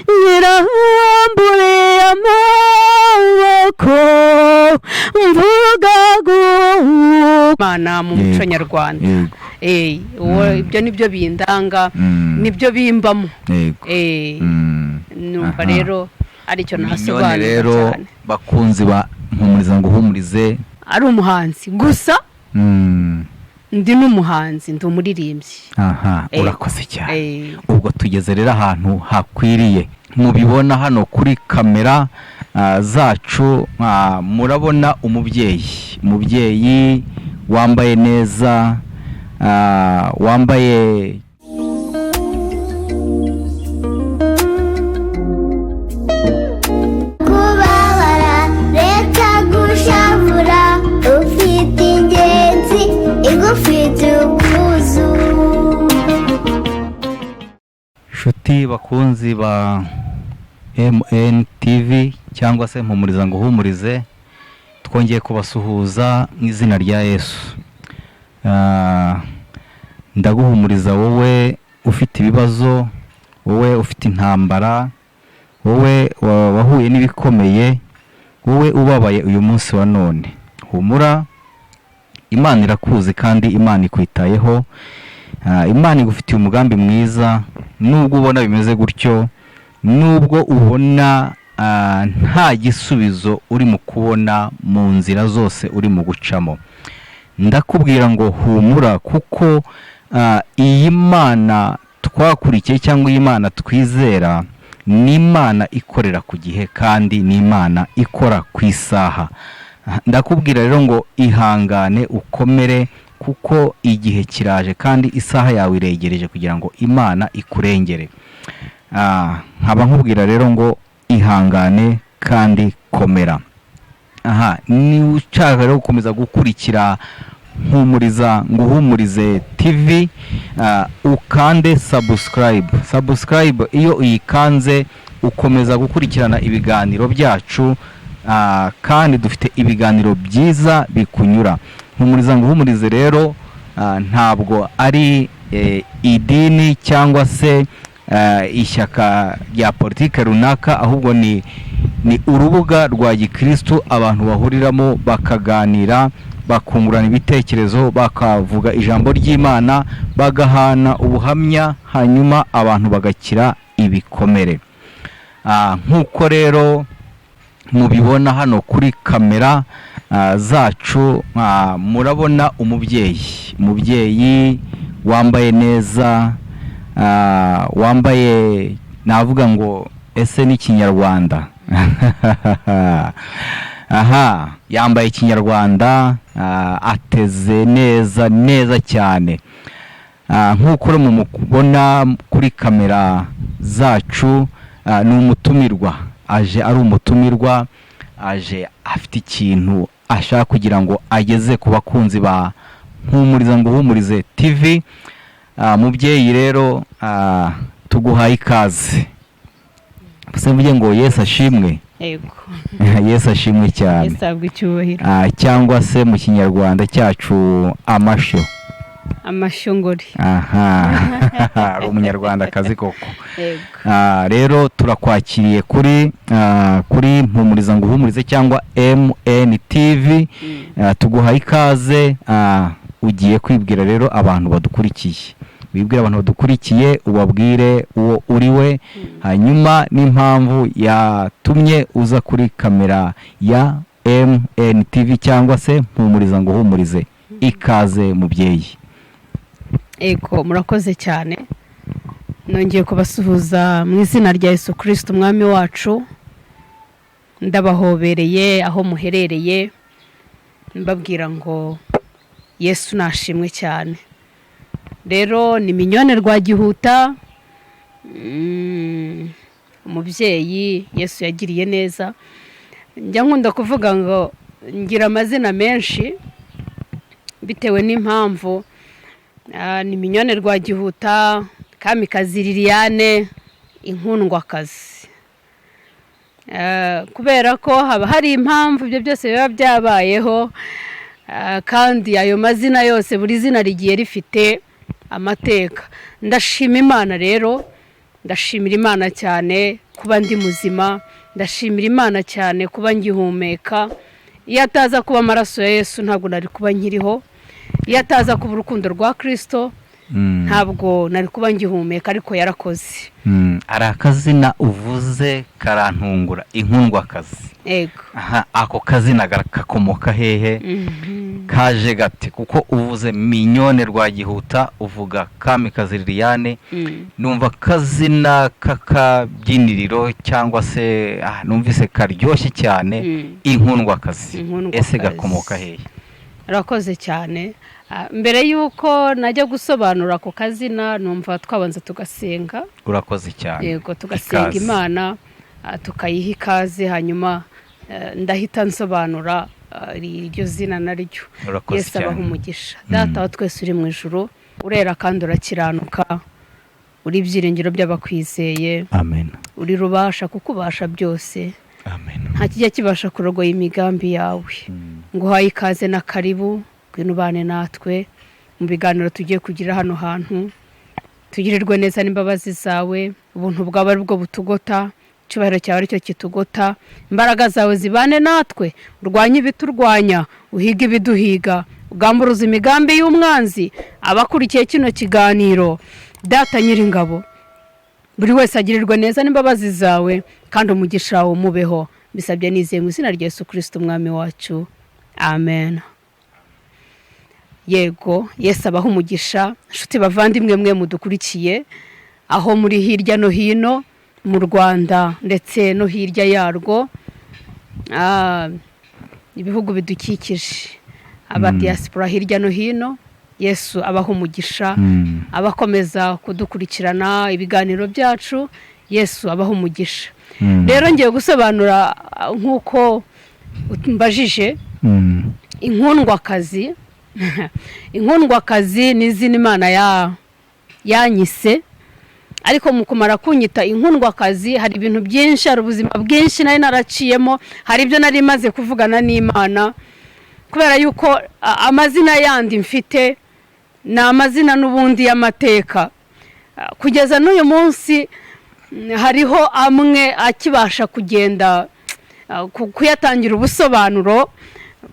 nyirambure amaboko mvugago mana mu muco nyarwanda. Ibyo nibyo bindanga, nibyo bimbamo. Numva rero ari cyo nasobanura rero bakunzi ba Mpumuriza ngo uhumurize ari umuhanzi gusa. Ndi n'umuhanzi, ndi umuririmbyi. Urakoze cyane. Ubwo tugeze rero ahantu hakwiriye. Mubibona hano kuri kamera zacu, murabona umubyeyi wambaye neza, wambaye shuti bakunzi ba MN TV cyangwa se Mpumuriza ngo uhumurize, twongeye kubasuhuza mu izina rya Yesu. Ndaguhumuriza wowe ufite ibibazo, wowe ufite intambara, wowe wahuye n'ibikomeye, wowe ubabaye uyu munsi wa none. Humura, Imana irakuzi kandi Imana ikwitayeho. Imana igufitiye umugambi mwiza. Nubwo ubona bimeze gutyo, nubwo ubona nta gisubizo uri mu kubona mu nzira zose uri mu gucamo, ndakubwira ngo humura, kuko iyi Mana twakurikiye cyangwa iyi Mana twizera ni Imana ikorera ku gihe kandi ni Imana ikora ku isaha. Ndakubwira rero ngo ihangane, ukomere, kuko igihe kiraje kandi isaha yawe iregereje kugira ngo Imana ikurengere. Nkaba nkubwira rero ngo ihangane kandi komera. Ni ushaka rero gukomeza gukurikira Mpumuriza ngo uhumurize TV, ukande subscribe. Iyo uyikanze ukomeza gukurikirana ibiganiro byacu, kandi dufite ibiganiro byiza bikunyura. Mpumuriza ngo uhumurize rero ntabwo ari idini cyangwa se ishyaka rya politike runaka, ahubwo ni urubuga rwa gikristo abantu bahuriramo bakaganira, bakungurana ibitekerezo, bakavuga ijambo ry'Imana, bagahana ubuhamya, hanyuma abantu bagakira ibikomere. Nk'uko rero mubibona hano kuri kamera zacu, murabona umubyeyi wambaye neza, wambaye, navuga ngo ese ni Kinyarwanda. Yambaye Kinyarwanda, ateze neza cyane. Nk'uko mubona kuri kamera zacu, ni umutumirwa, aje ari umutumirwa, aje afite ikintu ashaka kugira ngo ageze ku bakunzi ba Mpumuriza ngo uhumurize TV. Mubyeyi rero tuguhaye ikaze. Mvuge ngo Yesu ashimwe. Yego. Yesu ashimwe cyane. Yesu abwe icyubahiro. Cyangwa se mu Kinyarwanda cyacu amashyo. Amashongori. Ari umunyarwandakazi koko. Rero turakwakiriye kuri Mpumuriza ngo uhumurize cyangwa MN TV. Tuguhaye ikaze. Ugiye kwibwira rero abantu badukurikiye. Wibwira abantu badukurikiye, ubabwire uwo uriwe, hanyuma n'impamvu yatumye uza kuri kamera ya MN TV cyangwa se Mpumuriza ngo uhumurize. Ikaze mubyeyi. Ego, murakoze cyane. Nongeye kubasuhuza mu izina rya Yesu Kristo umwami wacu. Ndabahobereye aho muherereye, mbabwira ngo Yesu nashimwe cyane. Rero ni Mignone Rwagihuta, umubyeyi Yesu yagiriye neza. Njya nkunda kuvuga ngo ngira amazina menshi bitewe n'impamvu. Ni Mignone Rwagihuta, Kamikazi Liliane, Inkundwakazi. Kubera ko haba hari impamvu ibyo byose biba byabayeho, kandi ayo mazina yose buri zina rigiye rifite amateka. Ndashima Imana rero ndashimira Imana cyane kuba ndi muzima, ndashimira Imana cyane kuba ngihumeka. Iyo ataza kuba amaraso ya Yesu ntabwo nari kuba nkiriho, iyo ataza kuba urukundo rwa Kristo ntabwo nari kuba ngihumeka, ariko yarakoze. Ari akazina uvuze karantungura, inkundwakazi. Yego. Ako kazina kakomoka hehe? Kaje gate? Kuko uvuze Mignone Rwagihuta, uvuga Kamikazi Liliane, numva kazina kakabyiniriro cyangwa se numvise karyoshye cyane, inkundwakazi. Ese gakomoka hehe? Urakoze cyane. Mbere yuko najya gusobanura ako kazina, numva twabanza tugasenga. Urakoze cyane. Yego, tugasenga Imana, tukayiha ikaze, hanyuma ndahita nsobanura iryo zina naryo. Yesu abaha umugisha. Data wa twese uri mu ijuru, urera kandi urakiranuka, uri ibyiringiro by'abakwizeye. Amen. Uri rubasha kuko ubasha byose. Amen. Nta kijya kibasha kurogoya imigambi yawe. Nguhaye ikaze na karibu, ngwino ubane natwe mu biganiro tugiye kugira hano hantu. Tugirirwe neza n'imbabazi zawe, ubuntu bwawe ari bwo butugota, icyubahiro cyawe aricyo kitugota, imbaraga zawe zibane natwe, urwanye ibiturwanya, uhiga ibiduhiga, ugamburuza imigambi y'umwanzi. Abakurikiye kino kiganiro, Data Nyiringabo, buri wese agirirwe neza n'imbabazi zawe, kandi umugisha wawe umubeho. Bisabye nizeye mu izina rya Yesu Kristo umwami wacu. Amen. Yego, Yesu abaha umugisha. Nshuti bavandimwe mwe mudukurikiye aho muri hirya no hino mu Rwanda ndetse no hirya yarwo, ibihugu bidukikije, abadiaspora hirya no hino, Yesu abaha umugisha. Abakomeza kudukurikirana ibiganiro byacu, Yesu abaha umugisha. Rero ngiye gusobanura nk'uko mbajije, inkundwakazi. Inkundwakazi ni izina Imana yanyise, ariko mu kumara kunyita inkundwakazi hari ibintu byinshi, hari ubuzima bwinshi nari naraciyemo, hari ibyo nari maze kuvugana n'Imana, kubera yuko amazina yandi mfite ni amazina n'ubundi y'amateka. Kugeza n'uyu munsi hariho amwe akibasha kugenda kuyatangira ubusobanuro.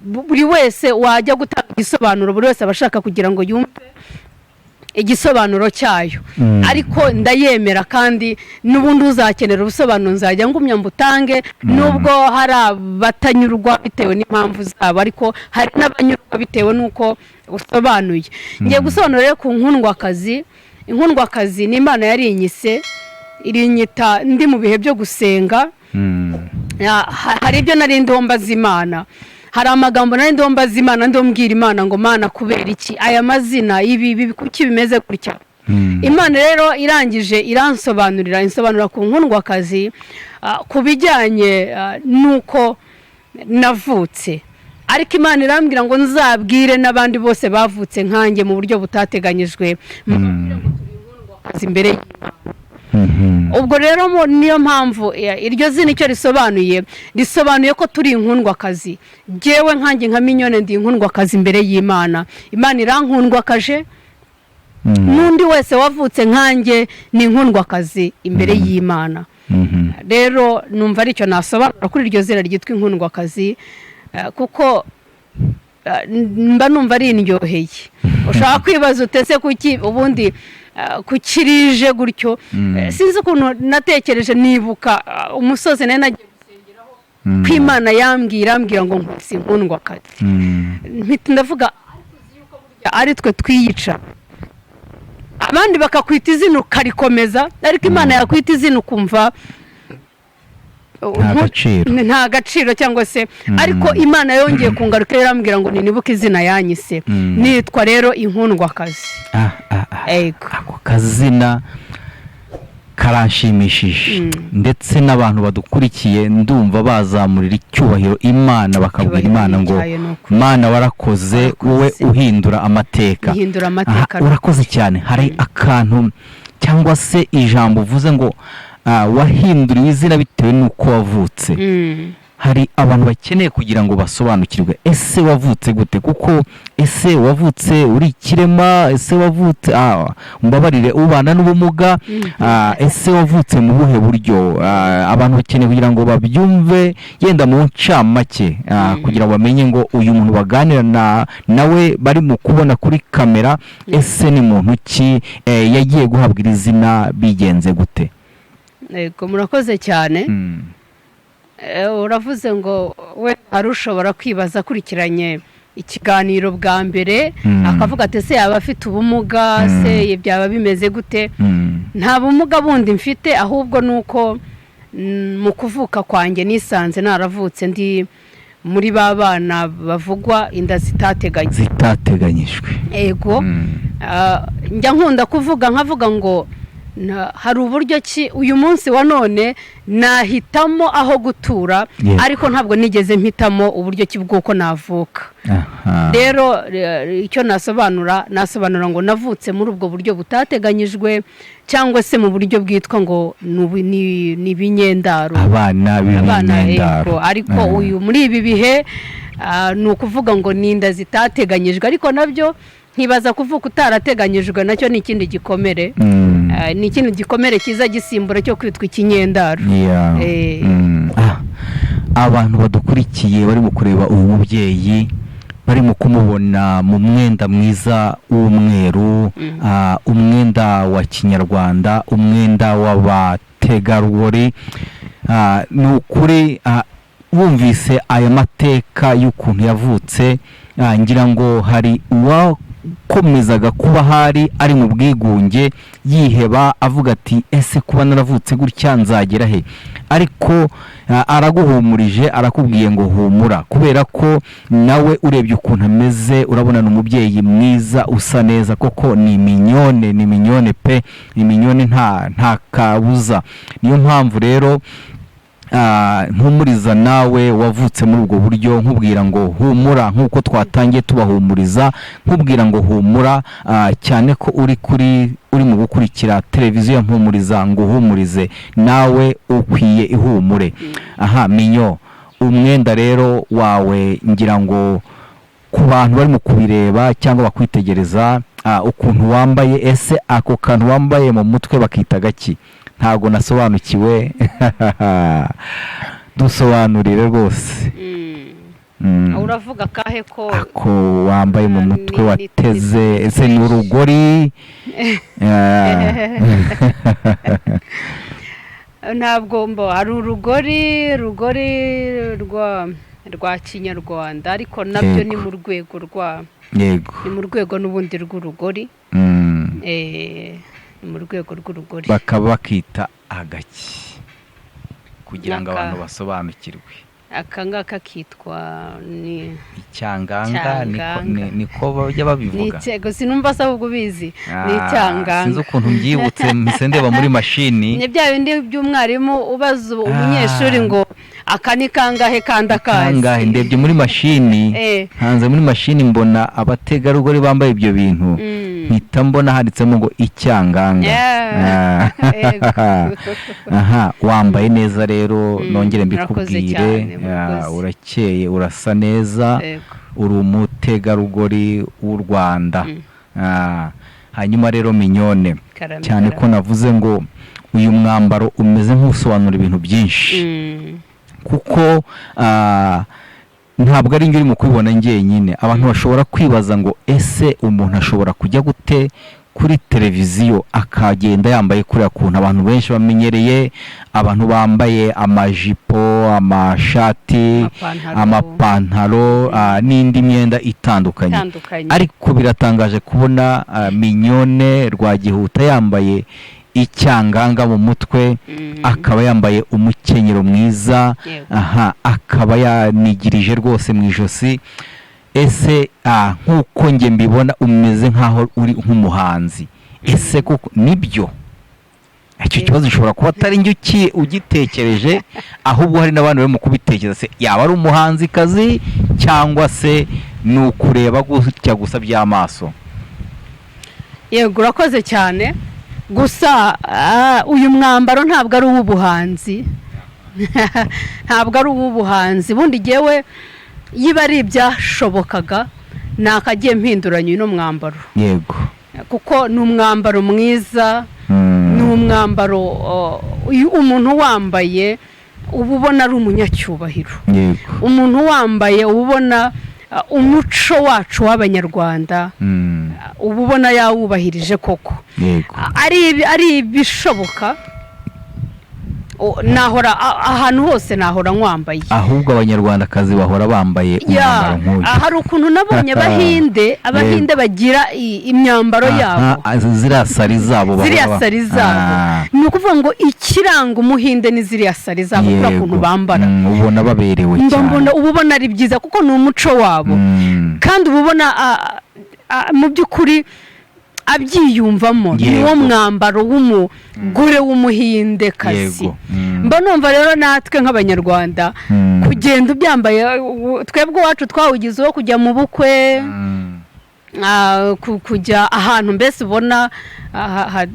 Buri wese wajya gutanga igisobanuro, buri wese abashaka kugira ngo yumve igisobanuro cyayo, ariko ndayemera, kandi n'ubundi uzakenera ubusobanuro nzajya ngumya mbutange, nubwo hari abatanyurwa bitewe n'impamvu zabo, ariko hari n'abanyurwa bitewe n'uko usobanuye. Ngiye gusobanura rero ku nkundwakazi. Inkundwakazi ni Imana yari inyise, irinyita ndi mu bihe byo gusenga. Hari ibyo nari ndombaza Imana, hari amagambo nari ndombaza Imana, ndombwira Imana ngo Mana kubera iki aya mazina ibi kuki bimeze gutya. Imana rero irangije insobanurira ku nkundwakazi, ku bijyanye nuko navutse. Ariko Imana irambwira ngo nzabwire n'abandi bose bavutse nkanjye mu buryo butateganyijwe imbere y'Imana. Ubwo rero niyo mpamvu iryo zina icyo risobanuye ko turi inkundwakazi. Jewe nkanjye nka Mignone ndi inkundwakazi imbere y'Imana. Imana irankundwakaje, n'undi wese wavutse nkanjye ni inkundwakazi imbere y'Imana. Rero numva aricyo nasobanura kuri iryo zina ryitwa inkundwakazi, kuko mba numva ari indyoheye. Ushaka kwibaza utese kuki ubundi kukirije gutyo. Sinzi ukuntu natekereje, nibuka umusozi nari nagiye gusengeraho, ko Imana yambwira ngo nkwise inkundwakazi. Ndavuga ari twe twiyica, abandi bakakwita izina ukarikomeza, ariko Imana yakwita izina ukumva nta gaciro cyangwa se. Ariko Imana yongeye kungaruka, irambwira ngo ninibuke izina yanyise, nitwa rero inkundwakazi. Ako kazina karanshimishije, ndetse n'abantu badukurikiye ndumva bazamurira icyubahiro Imana, bakabwira Imana ngo Mana warakoze, wowe uhindura amateka. Urakoze cyane. Hari akantu cyangwa se ijambo uvuze ngo wahinduriwe izina bitewe n'uko wavutse. hari abantu bakeneye kugira ngo basobanukirwe ese wavutse gute, kuko ese wavutse uri ikirema, ese wavutse mbabarire ubana n'ubumuga, ese wavutse mu buhe buryo. Abantu bakeneye kugira ngo babyumve yenda mu ncamake, kugira ngo bamenye ngo uyu muntu baganira nawe bari mu kubona kuri kamera ese ni muntu ki, yagiye guhabwa iri zina bigenze gute. Yego, murakoze cyane. Uravuze ngo we hari ushobora kwibaza akurikiranye ikiganiro bwa mbere akavuga ati ese yaba afite ubumuga, se byaba bimeze gute. Nta bumuga bundi mfite, ahubwo nuko mu kuvuka kwanjye nisanze naravutse ndi muri ba bana bavugwa inda zitateganyijwe. Yego, njya nkunda kuvuga nkavuga ngo hari uburyo ki uyu munsi wa none nahitamo aho gutura, ariko ntabwo nigeze mpitamo uburyo ki bw'uko navuka. Rero icyo nasobanura ngo navutse muri ubwo buryo butateganyijwe, cyangwa se mu buryo bwitwa ngo ni ibinyendaro, abana b'ibinyendaro. Ariko uyu muri ibi bihe ni ukuvuga ngo ni inda zitateganyijwe, ariko nabyo nkibaza kuvuka utarateganyijwe nacyo ni ikindi gikomere. Ni ikindi gikomere kiza gisimbura cyo kwitwa ikinyendaro. Abantu badukurikiye bari mu kureba uyu mubyeyi, bari mu kumubona mu mwenda mwiza w'umweru, umwenda wa kinyarwanda, umwenda w'abategarugori. Ni ukuri bumvise aya mateka y'ukuntu yavutse, ngira ngo hari uwakomezaga kuba hari ari mu bwigunge yiheba avuga ati ese kuba naravutse gutya nzagera he, ariko araguhumurije, arakubwiye ngo humura, kubera ko nawe urebye ukuntu ameze urabona ni umubyeyi mwiza usa neza koko, ni minyone pe, ni minyone nta kabuza. Niyo mpamvu rero mpumuriza nawe wavutse muri ubwo buryo, nkubwira ngo humura, nk'uko twatangiye tubahumuriza, nkubwira ngo humura, cyane ko uri mu gukurikira televiziyo Mpumuriza ngo uhumurize, nawe ukwiye ihumure. Minyo, umwenda rero wawe ngira ngo ku bantu bari mu kubireba cyangwa bakwitegereza ukuntu wambaye, ese ako kantu wambaye mu mutwe bakita gaki? Ntabwo nasobanukiwe. Dusobanurire rwose. Uravuga kahe ko ako wambaye mu mutwe wateze, ese ni urugori? Ntabwo ari urugori rwa kinyarwanda, ariko nabyo ni mu rwego yego, ni mu rwego n'ubundi rw'urugori. Mu rwego rw'urugori bakaba bakita agaki kugira ngo abantu basobanukirwe. Aka ngaka kitwa ni icyanganga, niko bajya babivuga. Nicego sinumva se ahubwo ubizi. Ni icyanganga. Sinzi ukuntu mbyibutse mpise ndeba muri mashini. Ni bya bindi by'umwarimu ubaza umunyeshuri ngo aka ni kangahe kanda kazi. Kangahe ndebye muri mashini. Hanze muri mashini mbona abategarugori bambaye ibyo bintu. Mpita mbona handitsemo ngo icyanganga. Wambaye neza rero, nongere mbikubwire, urakeye, urasa neza, uri umutegarugori w'u Rwanda. Hanyuma rero minyone, cyane ko navuze ngo uyu mwambaro umeze nk'usobanura ibintu byinshi, kuko ntabwo ari njye uri mu kubibona njyenyine. Abantu bashobora kwibaza ngo ese umuntu ashobora kujya gute kuri televiziyo akagenda yambaye kuriya kuntu abantu benshi bamenyereye, abantu bambaye amajipo, amashati, amapantaro n'indi myenda itandukanye. Ariko biratangaje kubona Mignone Rwagihuta yambaye icyanganga mu mutwe, akaba yambaye umukenyero mwiza, akaba yanigirije rwose mu ijosi. Ese nk'uko njye mbibona umeze nk'aho uri nk'umuhanzi, ese kuko nibyo? Icyo kibazo gishobora kuba atari njye ugitekereje, ahubwo hari n'abandi bari mu kubitekereza, se yaba ari umuhanzikazi cyangwa se ni ukureba gutya gusa by'amaso? Yego, urakoze cyane. Gusa uyu mwambaro ntabwo ari uw'ubuhanzi, ntabwo ari uw'ubuhanzi bundi jyewe yiba ari ibyashobokaga nakagiye mpinduranya uno mwambaro yego kuko ni umwambaro mwiza ni umwambaro umuntu wambaye uba ubona ari umunyacyubahiro umuntu wambaye uba ubona umuco wacu w'abanyarwanda uba ubona yawubahirije koko ari ibishoboka nahora ahantu hose nahora nkwambaye ahubwo abanyarwandakazi bahora bambaye umwambaro nk'uyu hari ukuntu nabonye abahinde bagira imyambaro yabo ziriya sari zabo ni ukuvuga ngo ikiranga umuhinde ni ziriya sari zabo kubera ukuntu bambara ubona baberewe cyane uba ubona ari byiza kuko ni umuco wabo kandi uba ubona mu by'ukuri abyiyumvamo niwo mwambaro w'umugore w'umuhindekazi mba numva rero natwe nk'abanyarwanda kugenda ubyambaye twebwe iwacu twawugize uwo kujya mu bukwe kujya ahantu mbese ubona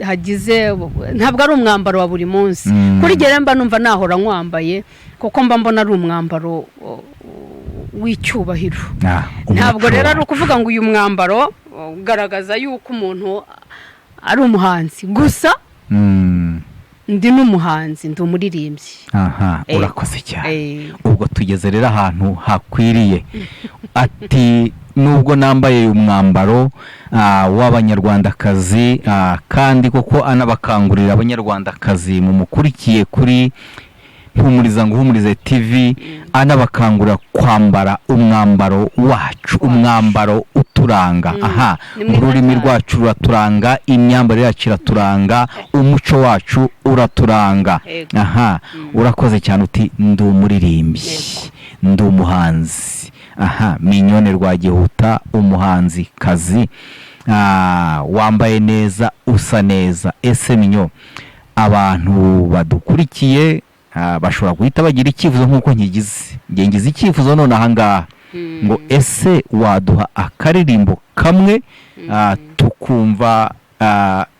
hagize ntabwo ari umwambaro wa buri munsi kuri gere mba numva nahora nkwambaye kuko mba mbona ari umwambaro w'icyubahiro ntabwo rero ari ukuvuga ngo uyu mwambaro ugaragaza yuko umuntu ari umuhanzi gusa ndi n'umuhanzi ndi umuririmbyi urakoze cyane ubwo tugeze rero ahantu hakwiriye ati nubwo nambaye umwambaro w'abanyarwandakazi kandi koko anabakangurira abanyarwandakazi mumukurikiye kuri Humurize TV anabakangura kwambara umwambaro wacu umwambaro uturanga mu rurimi rwacu ruraturanga imyambarire yacu iraturanga umuco wacu uraturanga urakoze cyane uti ndi umuririmbyi ndi umuhanzi Mignone Rwagihuta umuhanzi kazi wambaye neza usa neza ese Migno abantu badukurikiye bashobora guhita bagira icyifuzo nk'uko ngize icyifuzo none ahangaha ngo ese waduha akaririmbo kamwe tukumva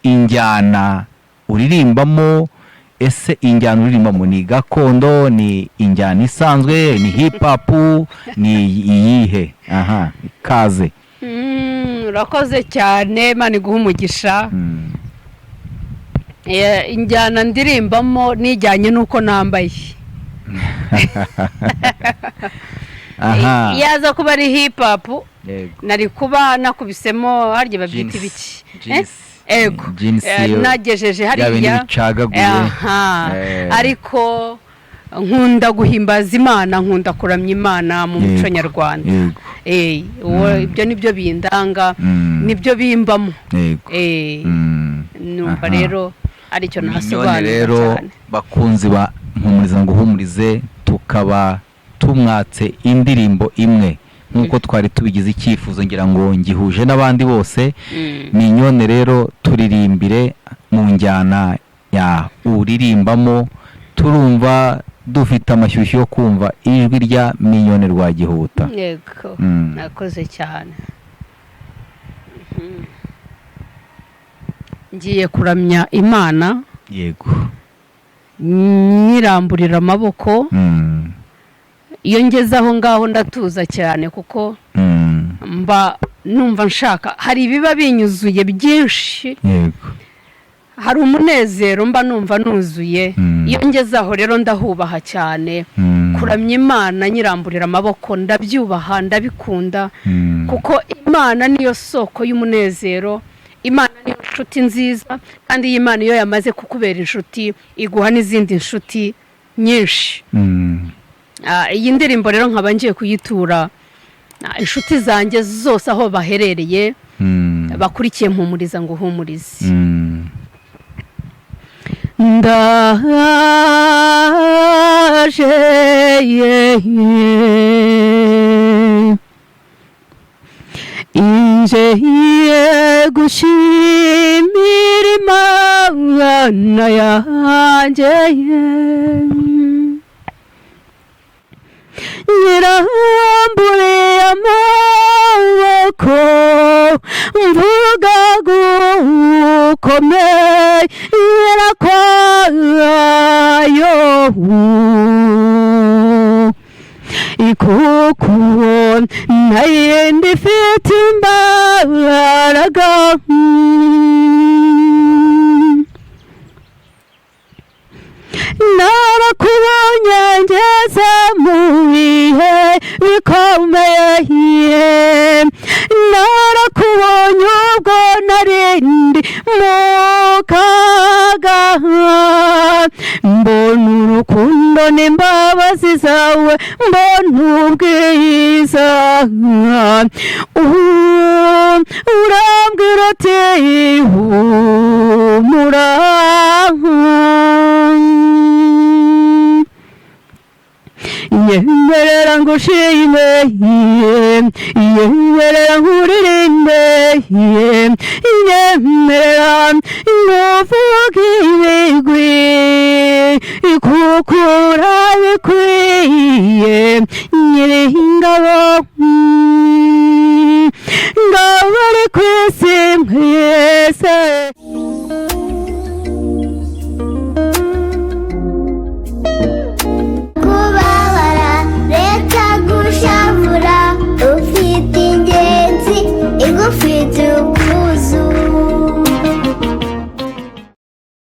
injyana uririmbamo ese injyana uririmbamo ni gakondo ni injyana isanzwe ni hip hop ni iyihe kaze urakoze cyane Imana iguha umugisha injyana ndirimbamo nijyanye n'uko nambaye yaza kuba ari hip hop nari kuba nakubisemo harya babyita ibiki ego nagejeje hariya ariko nkunda guhimbaza Imana nkunda kuramya Imana mu muco nyarwanda ibyo nibyo bindanga nibyo bimbamo numva rero aricyo nasobanura rero bakunzi ba Humurize tukaba tumwatse indirimbo imwe nkuko twari tubigize icyifuzo ngira ngo ngihuje n'abandi bose Mignone rero turirimbire mu njyana ya uririmbamo turumva dufite amashyushyu yo kumva ijwi rya Mignone Rwagihuta yego nakoze cyane ngiye kuramya Imana yego nyiramburira amaboko iyo ngeze aho ngaho ndatuza cyane kuko mba numva nshaka hari ibiba binyuzuye byinshi yego hari umunezero mba numva nuzuye iyo ngeze aho rero ndahubaha cyane kuramya Imana nyiramburira amaboko ndabyubaha ndabikunda kuko Imana niyo soko y'umunezero Imana ni inshuti nziza kandi iyi Imana iyo yamaze kukubera inshuti iguha n'izindi nshuti nyinshi iyi ndirimbo rero nkaba ngiye kuyitura inshuti zanjye zose aho baherereye bakurikiye Mpumuriza ngo uhumurize ndaje inje gushimira Imana yanjye nyiramburiye amaboko mvuga gukomeye kwayo kuko ntayindi ifite imbaraga narakubonye ngeze mu bihe bikomeye narakubonye ubwo narindi mu kaga mbona urukundo n'imbabazi zawe mbona ubwiza urambwira uti humura nyemerera ngushime nyemerera nkuririmbe nyemerera nguvuge ibigwi kuko urabikwiye nyir'ingabo ngabo ari ku isi mwese